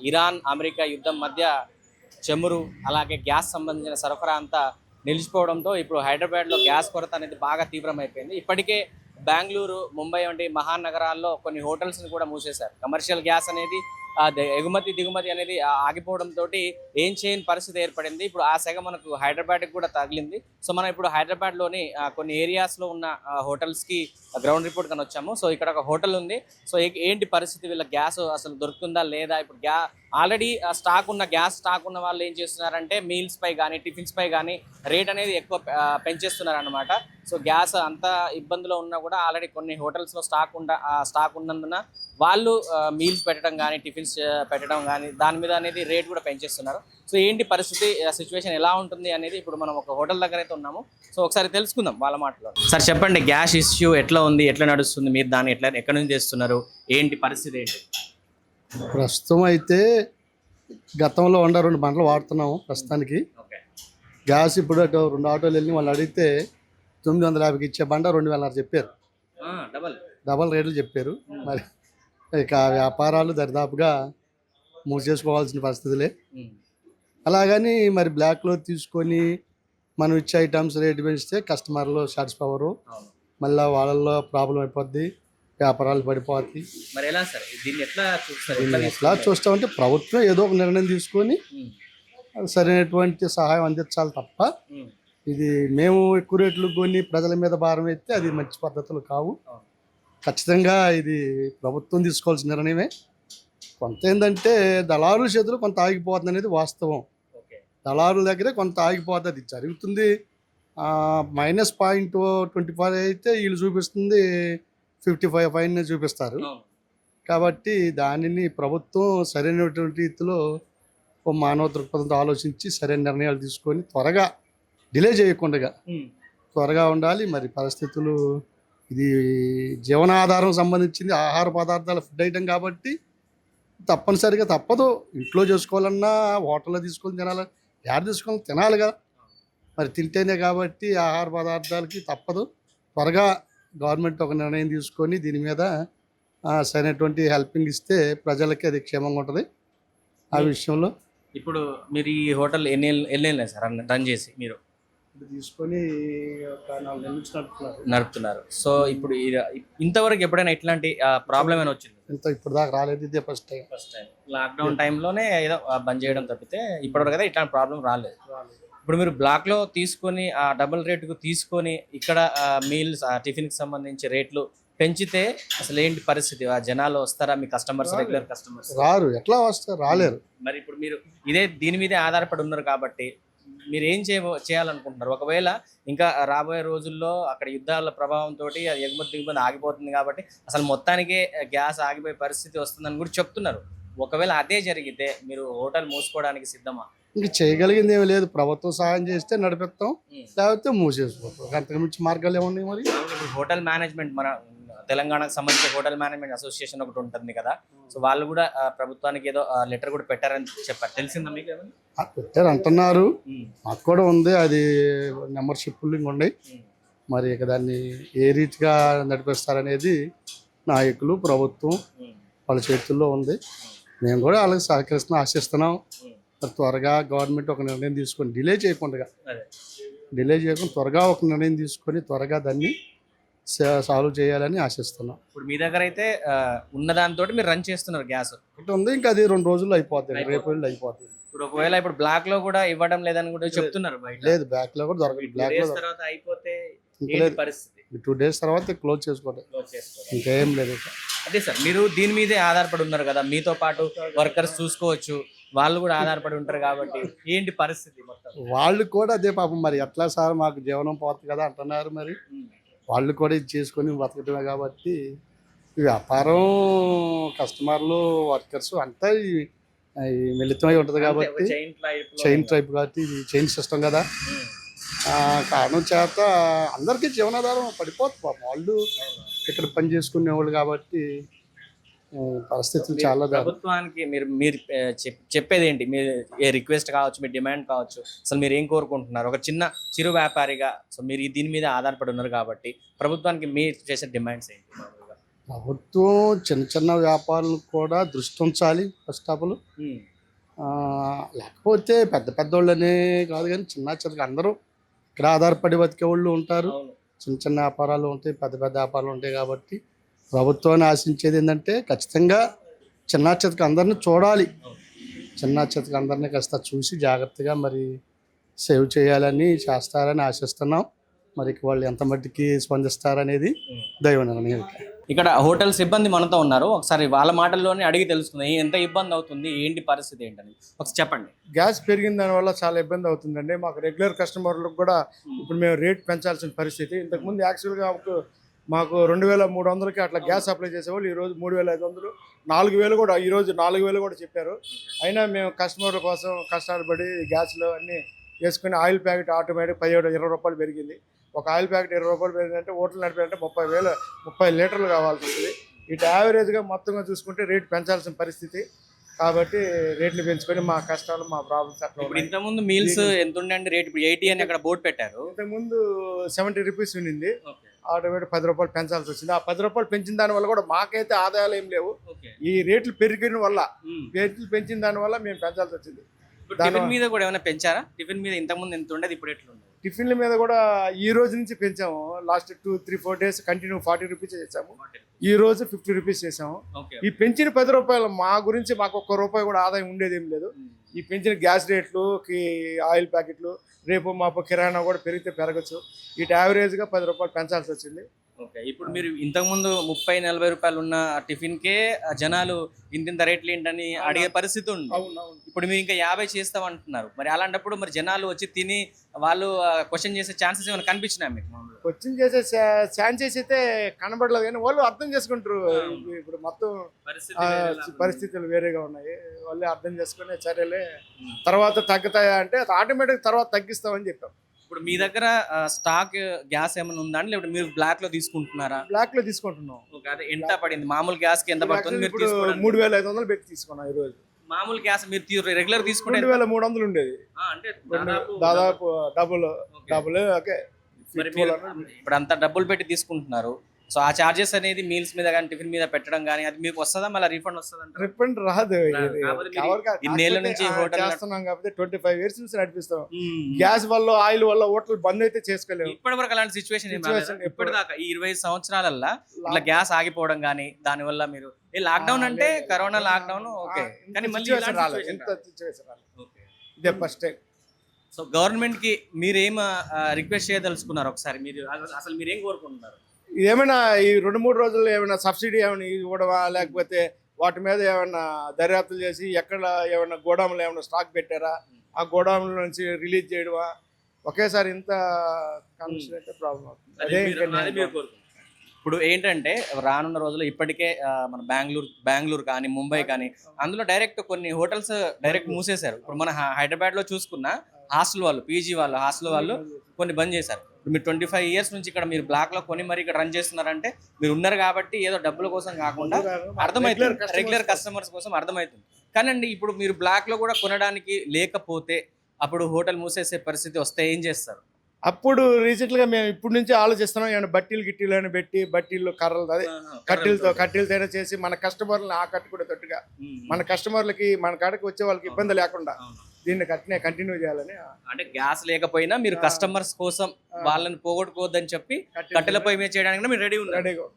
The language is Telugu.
ఇరాన్ అమెరికా యుద్ధం మధ్య చమురు అలాగే గ్యాస్ సంబంధించిన సరఫరా అంతా నిలిచిపోవడంతో ఇప్పుడు హైదరాబాద్లో గ్యాస్ కొరత అనేది బాగా తీవ్రమైపోయింది. ఇప్పటికే బెంగళూరు, ముంబై వంటి మహానగరాల్లో కొన్ని హోటల్స్ని కూడా మూసేశారు. కమర్షియల్ గ్యాస్ అనేది ఎగుమతి దిగుమతి అనేది ఆగిపోవడంతో ఏం చేయని పరిస్థితి ఏర్పడింది. ఇప్పుడు ఆ సెగ మనకు హైదరాబాద్కి కూడా తగిలింది. సో మనం ఇప్పుడు హైదరాబాద్లోని కొన్ని ఏరియాస్లో ఉన్న హోటల్స్కి గ్రౌండ్ రిపోర్ట్ కని వచ్చాము. సో ఇక్కడ ఒక హోటల్ ఉంది. సో ఏంటి పరిస్థితి, వీళ్ళ గ్యాస్ అసలు దొరుకుతుందా లేదా? ఇప్పుడు ఆల్రెడీ గ్యాస్ స్టాక్ ఉన్న వాళ్ళు ఏం చేస్తున్నారంటే మీల్స్ పై కానీ టిఫిన్స్ పై కానీ రేట్ అనేది ఎక్కువ పెంచేస్తున్నారు అనమాట. సో గ్యాస్ అంత ఇబ్బందిలో ఉన్నా కూడా ఆల్రెడీ కొన్ని హోటల్స్లో స్టాక్ ఉన్నందున వాళ్ళు మీల్స్ పెట్టడం కానీ టిఫిన్స్ పెట్టడం కానీ దాని మీద అనేది రేట్ కూడా పెంచేస్తున్నారు. సో ఏంటి పరిస్థితి, సిచ్యువేషన్ ఎలా ఉంటుంది అనేది ఇప్పుడు మనం ఒక హోటల్ దగ్గర అయితే ఉన్నాము. సో ఒకసారి తెలుసుకుందాం వాళ్ళ మాటలో. సార్ చెప్పండి, గ్యాస్ ఇష్యూ ఎట్లా ఉంది, ఎట్లా నడుస్తుంది, మీరు దాన్ని ఎక్కడి నుంచి తెస్తున్నారు, ఏంటి పరిస్థితి ఏంటి? ప్రస్తుతం అయితే గతంలో 2 బండ్లు వాడుతున్నాము ప్రస్తుతానికి. గ్యాస్ ఇప్పుడు 2 ఆటోలు వెళ్ళి వాళ్ళు అడిగితే 950కి ఇచ్చే బండ 2000 చెప్పారు. డబల్ రేట్లు చెప్పారు. మరి ఇక వ్యాపారాలు దరిదాపుగా మూసేసుకోవాల్సిన పరిస్థితులే. అలాగని మరి బ్లాక్లో తీసుకొని మనం ఇచ్చే ఐటమ్స్ రేటు పెంచితే కస్టమర్లు సాటిస్ఫై అవ్వరు, మళ్ళీ వాళ్ళల్లో ప్రాబ్లం అయిపోద్ది, వ్యాపారాలు పడిపోతాయి. మరి ఎలా సార్ దీన్ని ఎట్లా ఎట్లా చూస్తామంటే ప్రభుత్వం ఏదో ఒక నిర్ణయం తీసుకొని సరైనటువంటి సహాయం అందించాలి తప్ప ఇది మేము ఎక్కువ రేట్లు కొని ప్రజల మీద భారం అయితే అది మంచి పద్ధతులు కావు. ఖచ్చితంగా ఇది ప్రభుత్వం తీసుకోవాల్సిన నిర్ణయమే. కొంత ఏంటంటే దళారుల చేతులు కొంత ఆగిపోతుంది అనేది వాస్తవం. దళారుల దగ్గరే కొంత ఆగిపోతుంది జరుగుతుంది. -0.25 అయితే వీళ్ళు చూపిస్తుంది 55 ఫైన్ చూపిస్తారు. కాబట్టి దానిని ప్రభుత్వం సరైనటువంటి రీతిలో మానవ దృక్పథంతో ఆలోచించి సరైన నిర్ణయాలు తీసుకొని త్వరగా డిలే చేయకుండా త్వరగా ఉండాలి. మరి పరిస్థితులు ఇది జీవనాధారం సంబంధించింది, ఆహార పదార్థాల ఫుడ్ ఐటమ్ కాబట్టి తప్పనిసరిగా తప్పదు. ఇంట్లో చేసుకోవాలన్నా హోటల్లో తీసుకొని తినాలి, యాడ్ తీసుకొని తినాలిగా, మరి తింటేనే. కాబట్టి ఆహార పదార్థాలకి తప్పదు. త్వరగా గవర్నమెంట్ ఒక నిర్ణయం తీసుకొని దీని మీద సరైనటువంటి హెల్పింగ్ ఇస్తే ప్రజలకి అది క్షేమంగా ఉంటుంది. ఆ విషయంలో ఇప్పుడు మీరు ఈ హోటల్ ఎన్ని సార్ రన్ చేసి మీరు తీసుకొని ఒక 4 నెలల నుంచి నడుపుతున్నారు. సో ఇప్పుడు ఇంతవరకు ఎప్పుడైనా ఇట్లాంటి ప్రాబ్లం ఏమైనా వచ్చింది? ఇప్పుడు దాకా రాలేదు, ఇదే ఫస్ట్ టైం. లాక్డౌన్ టైంలోనే ఏదో బంద్ చేయడం తప్పితే ఇప్పటివరకు అయితే ఇట్లాంటి ప్రాబ్లం రాలేదు. ఇప్పుడు మీరు బ్లాక్లో తీసుకొని ఆ డబుల్ రేటుకు తీసుకొని ఇక్కడ మీల్స్ టిఫిన్కి సంబంధించి రేట్లు పెంచితే అసలు ఏంటి పరిస్థితి? ఆ జనాలు వస్తారా? మీ కస్టమర్స్, రెగ్యులర్ కస్టమర్స్ రారు. ఎట్లా వస్తారు? రాలేరు. మరి ఇప్పుడు మీరు దీని మీదే ఆధారపడి ఉన్నారు కాబట్టి మీరు ఏం చేయాలనుకుంటున్నారు? ఒకవేళ ఇంకా రాబోయే రోజుల్లో అక్కడ యుద్ధాల ప్రభావంతో అది ఎగుమతి దిగుమతి ఆగిపోతుంది కాబట్టి అసలు మొత్తానికే గ్యాస్ ఆగిపోయే పరిస్థితి వస్తుందని కూడా చెప్తున్నారు. ఒకవేళ అదే జరిగితే మీరు హోటల్ మూసుకోవడానికి సిద్ధమా? ఇంక చేయగలిగింది ఏమి లేదు. ప్రభుత్వం సహాయం చేస్తే నడిపిస్తాం, లేకపోతే మూసేసిపోతాం. అంతకు మించి మార్గాలు ఏమున్నాయి? మరి హోటల్ మేనేజ్మెంట్, మన తెలంగాణకు సంబంధించిన హోటల్ మేనేజ్మెంట్ అసోసియేషన్ ఒకటి ఉంటుంది కదా, సో వాళ్ళు కూడా ప్రభుత్వానికి ఏదో లెటర్ కూడా పెట్టారని చెప్పారు. తెలిసిందా మీకు? పెట్టారు అంటున్నారు, మాకు కూడా ఉంది. అది మెంబర్షిప్ లింక్ ఉన్నాయి. మరి ఇక దాన్ని ఏ రీతిగా నడిపిస్తారనేది నాయకులు, ప్రభుత్వం వాళ్ళ చేతుల్లో ఉంది. మేము కూడా వాళ్ళకి సహకరిస్తున్నాం, ఆశిస్తున్నాం. త్వరగా గవర్నమెంట్ ఒక నిర్ణయం తీసుకొని డిలే చేయకుండా త్వరగా ఒక నిర్ణయం తీసుకొని త్వరగా దాన్ని సాల్వ్ చేయాలని ఆశిస్తున్నాం. ఇప్పుడు మీ దగ్గర అయితే ఉన్నదాంతో మీరు రన్ చేస్తున్నారు, గ్యాస్ ఒకటి ఉంది, ఇంకా అది 2 రోజుల్లో అయిపోతుంది, రేపు అయిపోతుంది. ఇప్పుడు ఒకవేళ ఇప్పుడు బ్లాక్ లో కూడా ఇవ్వడం లేదని కూడా చెప్తున్నారు. లేదు, బ్లాక్ లో కూడా దొరకదు. బ్లాక్ లో తర్వాత అయిపోతే 2 days తర్వాత క్లోజ్ చేసుకోవడం, ఇంకేం లేదు. అదే సార్, మీరు దీని మీదే ఆధారపడి ఉన్నారు కదా, మీతో పాటు వర్కర్స్ చూసుకోవచ్చు, వాళ్ళు కూడా ఆధారపడి ఉంటారు కాబట్టి ఏంటి పరిస్థితి మొత్తం? వాళ్ళు కూడా అదే పాపం. మరి ఎట్లా సార్, మాకు జీవనం పోతుంది కదా అంటున్నారు. మరి వాళ్ళు కూడా ఇది చేసుకొని బతకటమే కాబట్టి వ్యాపారం, కస్టమర్లు, వర్కర్స్ అంతా మిళితమై ఉంటుంది కాబట్టి చైన్ టైప్ కాబట్టి ఇది చైన్ సిస్టమ్ కదా. కారణం చేత అందరికీ జీవనాధారం పడిపోతుంది పాపం. వాళ్ళు ఇక్కడ పని చేసుకునే వాళ్ళు కాబట్టి పరిస్థితులు చాలా. ప్రభుత్వానికి మీరు చెప్పేది ఏంటి? మీరు ఏ రిక్వెస్ట్ కావచ్చు, మీ డిమాండ్ కావచ్చు, అసలు మీరు ఏం కోరుకుంటున్నారు? ఒక చిరు వ్యాపారిగా సో మీరు దీని మీద ఆధారపడి ఉన్నారు కాబట్టి ప్రభుత్వానికి మీరు చేసే డిమాండ్స్ ఏంటి? ప్రభుత్వం చిన్న చిన్న వ్యాపారులకు కూడా దృష్టి ఉంచాలి ఫస్ట్ ఆఫ్ ఆల్. లేకపోతే పెద్ద పెద్దోళ్ళనే కాదు కానీ చిన్న చిన్న అందరూ ఇక్కడ ఆధారపడి బతికే వాళ్ళు ఉంటారు. చిన్న చిన్న వ్యాపారాలు ఉంటాయి, పెద్ద పెద్ద వ్యాపారాలు ఉంటాయి. కాబట్టి ప్రభుత్వాన్ని ఆశించేది ఏంటంటే ఖచ్చితంగా చిన్న చితక అందరిని చూడాలి. చిన్న చితక అందరినీ కాస్త చూసి జాగ్రత్తగా మరి సేవ్ చేయాలని చేస్తారని ఆశిస్తున్నాం. మరి వాళ్ళు ఎంత మట్టికి స్పందిస్తారనేది దైవ నిర్ణయం. ఇక్కడ హోటల్ సిబ్బంది మనతో ఉన్నారు, ఒకసారి వాళ్ళ మాటల్లోనే అడిగి తెలుసుకుందాం ఎంత ఇబ్బంది అవుతుంది, ఏంటి పరిస్థితి ఏంటని ఒకసారి చెప్పండి. గ్యాస్ పెరిగిన దానివల్ల చాలా ఇబ్బంది అవుతుందండి. మాకు రెగ్యులర్ కస్టమర్లకు కూడా ఇప్పుడు మేము రేట్ పెంచాల్సిన పరిస్థితి. ఇంతకుముందు యాక్చువల్గా మాకు 2300కి అట్లా గ్యాస్ అప్లై చేసేవాళ్ళు, ఈరోజు 3500, 4000 కూడా, ఈరోజు 4000 కూడా చెప్పారు. అయినా మేము కస్టమర్ల కోసం కష్టాలు పడి గ్యాస్లో అన్నీ వేసుకుని ఆయిల్ ప్యాకెట్ ఆటోమేటిక్ 17-20 రూపాయలు పెరిగింది. ఒక ఆయిల్ ప్యాకెట్ 20 రూపాయలు పెరిగిందంటే హోటల్ నడిపారంటే 30 లీటర్లు కావాల్సి వస్తుంది. ఇటు యావరేజ్గా మొత్తంగా చూసుకుంటే రేటు పెంచాల్సిన పరిస్థితి. కాబట్టి రేట్లు పెంచుకొని మా కష్టాలు మా ప్రాబ్లమ్స్ అట్లా. ఇప్పుడు ఇంతకుముందు మీల్స్ ఎంత ఉండండి రేట్, ఇప్పుడు 80 అని అక్కడ బోర్డు పెట్టారు. ఇంతకుముందు 70 రూపీస్ ఉండింది, ఆటోమేటిక్ 10 రూపాయలు పెంచాల్సి వచ్చింది. ఆ 10 రూపాయలు పెంచిన దాని వల్ల కూడా మాకైతే ఆదాయాలు ఏం లేవు. ఈ రేట్లు పెరిగిన వల్ల, రేట్లు పెంచిన దాని వల్ల మేము పెంచాల్సి వచ్చింది. టిఫిన్ మీద కూడా ఏమైనా పెంచారా? టిఫిన్ మీద ఇంతకుముందు ఎంత ఉండేది, ఇప్పుడు ఎట్లా ఉంది? టిఫిన్ల మీద కూడా ఈ రోజు నుంచి పెంచాము. లాస్ట్ 2-3-4 డేస్ కంటిన్యూ 40 రూపీస్ చేసాము. ఈ రోజు 50 రూపీస్ చేసాము. ఈ పెంచిన 10 రూపాయలు మా గురించి మాకు ఒక్క రూపాయి కూడా ఆదాయం ఉండేది ఏం లేదు. ఈ పెంచిన గ్యాస్ రేట్లు, ఆయిల్ ప్యాకెట్లు, రేపు మాపు కిరాణా కూడా పెరిగితే పెరగచ్చు. ఇటు యావరేజ్గా 10 రూపాయలు పెంచాల్సి వచ్చింది. ఓకే, ఇప్పుడు మీరు ఇంతకుముందు 30-40 రూపాయలు ఉన్న టిఫిన్కే జనాలు ఇంత రేట్లు ఏంటని అడిగే పరిస్థితి ఉంది. ఇప్పుడు మీరు ఇంకా 50 చేస్తామంటున్నారు. మరి అలాంటప్పుడు మరి జనాలు వచ్చి తిని వాళ్ళు క్వశ్చన్ చేసే ఛాన్సెస్ ఏమైనా కనిపించినాయి మీకు? క్వశ్చన్ చేసే ఛాన్సెస్ అయితే కనబడలేదు, కానీ వాళ్ళు అర్థం చేసుకుంటారు. ఇప్పుడు మొత్తం పరిస్థితులు వేరేగా ఉన్నాయి. వాళ్ళే అర్థం చేసుకునే చర్యలే తర్వాత తగ్గుతాయా అంటే ఆటోమేటిక్ తర్వాత తగ్గిస్తామని చెప్పాం. ఇప్పుడు మీ దగ్గర స్టాక్ గ్యాస్ ఏమైనా ఉందా అండి, లేకపోతే మీరు బ్లాక్ లో తీసుకుంటున్నారా? బ్లాక్ లో తీసుకుంటున్నాం. అదే ఎంత పడింది మామూలు గ్యాస్ కి? ఎంత పడుతుంది? ఇప్పుడు 3500 పెట్టి తీసుకున్నాం ఈ రోజు. మామూలు గ్యాస్ మీరు రెగ్యులర్ తీసుకుంటే 2300 ఉండేది, అంటే దాదాపు డబుల్. ఓకే, ఇప్పుడు అంత డబ్బులు పెట్టి తీసుకుంటున్నారు. సో ఆ చార్జెస్ అనేది మీల్స్ మీద కానీ టిఫిన్ మీద పెట్టడం కానీ అది మీకు వస్తుందా? మళ్ళీ రీఫండ్ వస్తుందా? రిఫండ్ రాదు. ఇన్నేళ్ల నుంచి హోటల్ చేస్తున్నాం కాబట్టి 25 years నుంచి నడిపిస్తాం. గ్యాస్ వల్ల, ఆయిల్ వల్ల హోటల్ బంద్ అయితే చేసుకోలేము. ఇప్పటి వరకు అలాంటి సిచ్యువేషన్ ఇప్పటిదాకా ఈ 20 సంవత్సరాలల్లో ఇట్లా గ్యాస్ ఆగిపోవడం కానీ దాని వల్ల మీరు లాక్డౌన్ అంటే కరోనా లాక్డౌన్ ఓకే, కానీ మళ్ళీ ఇదే ఫస్ట్ టైం. సో గవర్నమెంట్ కి మీరేం రిక్వెస్ట్ చేయదలుచుకున్నారు? ఒకసారి మీరు అసలు మీరేం కోరుకుంటున్నారు? ఏమైనా ఈ 2-3 రోజుల్లో ఏమైనా సబ్సిడీ ఏమైనా ఇవ్వడమా, లేకపోతే వాటి మీద ఏమైనా దర్యాప్తులు చేసి ఎక్కడ ఏమైనా గోడాములు ఏమైనా స్టాక్ పెట్టారా, ఆ గోడాముల నుంచి రిలీజ్ చేయడమా. ఒకేసారి ఇంత కమిషన్ అయితే ప్రాబ్లం అవుతుంది. ఇప్పుడు ఏంటంటే రానున్న రోజుల్లో ఇప్పటికే మన బెంగళూరు కానీ ముంబై కానీ అందులో డైరెక్ట్ కొన్ని హోటల్స్ డైరెక్ట్ మూసేశారు. ఇప్పుడు మన హైదరాబాద్లో చూసుకున్న హాస్టల్ వాళ్ళు, పీజీ వాళ్ళు, హాస్టల్ వాళ్ళు కొన్ని బంద్ చేశారు. ఇప్పుడు మీరు 25 years నుంచి ఇక్కడ మీరు బ్లాక్ లో కొని మరి ఇక్కడ రన్ చేస్తున్నారంటే మీరు ఉన్నారు కాబట్టి ఏదో డబ్బుల కోసం కాకుండా అర్థమవుతుంది, రెగ్యులర్ కస్టమర్స్ కోసం అర్థమవుతుంది. కానండి ఇప్పుడు మీరు బ్లాక్ లో కూడా కొనడానికి లేకపోతే అప్పుడు హోటల్ మూసేసే పరిస్థితి వస్తే ఏం చేస్తారు? అప్పుడు రీసెంట్ గా మేము ఇప్పుడు నుంచి ఆలోచిస్తున్నాం, ఏమైనా గిట్టీలు అని పెట్టి బట్టీలు కర్రలు అదే కట్టెలతో చేసి మన కస్టమర్లను ఆకట్టుకునేటట్టుగా, మన కస్టమర్లకి మన కాడికి వచ్చే వాళ్ళకి ఇబ్బంది లేకుండా దీన్ని కంటిన్యూ చేయాలని. అంటే గ్యాస్ లేకపోయినా మీరు కస్టమర్స్ కోసం వాళ్ళని పోగొట్టుకోవద్దని చెప్పి కట్టెల పొయ్యి మీద చేయడానికి మీరు రెడీ ఉన్నారు.